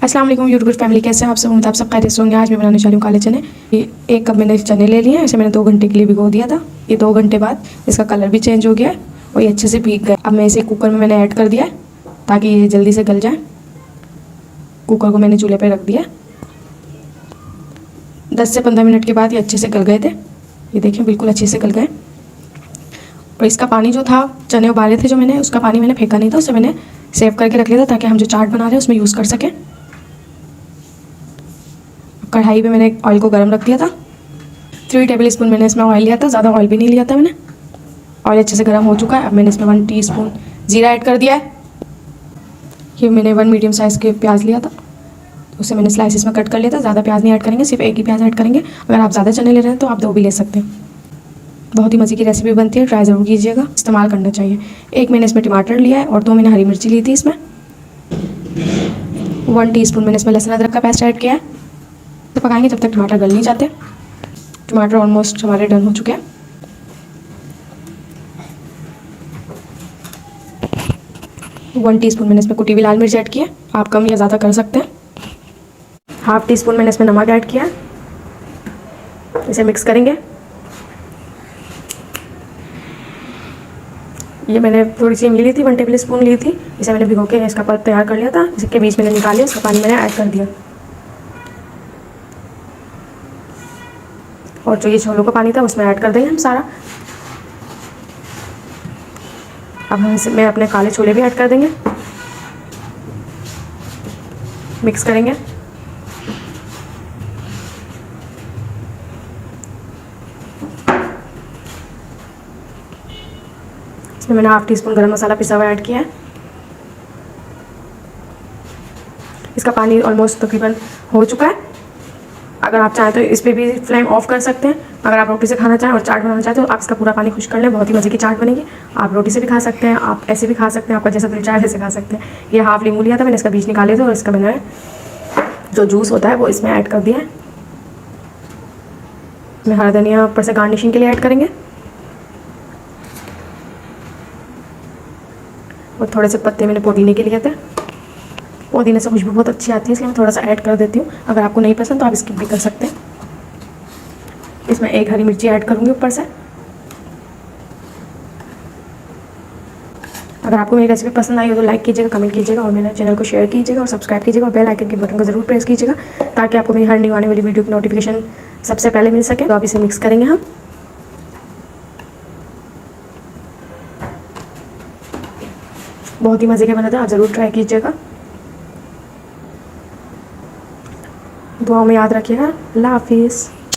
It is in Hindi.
अस्सलाम वालेकुम यूट्यूब फैमिली, कैसे हैं आप सब? उम्मीद आप सब खैरियत से होंगे। आज मैं बनाने वाली हूँ काले चने। एक कप मैंने चने ले लिए हैं, इसे मैंने 2 घंटे के लिए भिगो दिया था। ये 2 घंटे बाद इसका कलर भी चेंज हो गया है और ये अच्छे से भीग गए। अब मैं इसे कुकर में मैंने ऐड कर दिया है ताकि ये जल्दी से गल जाए। कुकर को मैंने चूल्हे पर रख दिया। 10 से 15 मिनट के बाद ये अच्छे से गल गए थे। ये देखें, बिल्कुल अच्छे से गल गए। और इसका पानी जो था, चने उबाले थे जो मैंने, उसका पानी मैंने फेंका नहीं था, उसे मैंने सेव करके रख लिया था ताकि हम जो चाट बना रहे हैं उसमें यूज़ कर सकें। कढ़ाई पे मैंने ऑयल को गर्म रख दिया था। 3 टेबल स्पून मैंने इसमें ऑयल लिया था, ज़्यादा ऑयल भी नहीं लिया था मैंने। ऑयल अच्छे से गर्म हो चुका है। अब मैंने इसमें 1 टीस्पून जीरा ऐड कर दिया है। ये मैंने 1 मीडियम साइज़ के प्याज लिया था, उसे मैंने स्लाइसिस में कट कर लिया था। ज़्यादा प्याज नहीं ऐड करेंगे, सिर्फ एक ही प्याज ऐड करेंगे। अगर आप ज़्यादा चने ले रहे हैं तो आप 2 भी ले सकते हैं। बहुत ही मज़े की रेसिपी बनती है, ट्राई ज़रूर कीजिएगा, इस्तेमाल करना चाहिए। एक मैंने इसमें टमाटर लिया है और 2 मैंने हरी मिर्ची ली थी। इसमें 1 टीस्पून मैंने इसमें लहसुन अदरक का पेस्ट ऐड किया है। तो पकाएंगे जब तक टमाटर गल नहीं जाते। टमाटर ऑलमोस्ट हमारे डन हो चुके हैं। वन टीस्पून मैंने इसमें कुटी हुई लाल मिर्च ऐड की है, आप कम या ज़्यादा कर सकते हैं। 1/2 टीस्पून मैंने इसमें नमक ऐड किया है। इसे मिक्स करेंगे। ये मैंने थोड़ी सी इमली ली थी, 1 टेबल स्पून ली थी। इसे मैंने भिगो के इसका पल्प तैयार कर लिया था। इसके बीच मैंने निकाल लिया, इसका पानी मैंने ऐड कर दिया। और जो ये छोलों का पानी था उसमें ऐड कर देंगे हम सारा। अब हम इसमें अपने काले छोले भी ऐड कर देंगे, मिक्स करेंगे। इसमें मैंने 1/2 टीस्पून गरम मसाला पिसा हुआ ऐड किया है। इसका पानी ऑलमोस्ट तकरीबन हो चुका है। अगर आप चाहें तो इस पर भी फ्लेम ऑफ कर सकते हैं। अगर आप रोटी से खाना चाहें और चाट बनाना चाहें तो आप इसका पूरा पानी खुश कर लें, बहुत ही मज़े की चाट बनेगी। आप रोटी से भी खा सकते हैं, आप ऐसे भी खा सकते हैं, आपका जैसा दिल चाहे वैसे खा सकते हैं। ये 1/2 नींबू लिया था मैंने, इसका बीज निकाले थे और इसका मैंने जो जूस होता है वो इसमें ऐड कर दिया है। मैं हरा धनिया ऊपर से गार्निशिंग के लिए ऐड करेंगे और थोड़े से पत्ते मैंने पुदीने के लिए थे। पुदीने से खुशबू बहुत अच्छी आती है, इसलिए मैं थोड़ा सा ऐड कर देती हूँ। अगर आपको नहीं पसंद तो आप स्किप भी कर सकते हैं। इसमें 1 हरी मिर्ची ऐड करूँगी ऊपर से। अगर आपको मेरी रेसिपी पसंद आई हो तो लाइक कीजिएगा, कमेंट कीजिएगा और मेरे चैनल को शेयर कीजिएगा और सब्सक्राइब कीजिएगा और बेल आइकन के बटन को ज़रूर प्रेस कीजिएगा ताकि आपको मेरी हर न्यू आने वाली वीडियो की नोटिफिकेशन सबसे पहले मिल सके। तो आप इसे मिक्स करेंगे हम। बहुत ही मज़े के बना था, आप ज़रूर ट्राई कीजिएगा। दुआओं में याद रखिएगा। अल्लाह हाफिज़।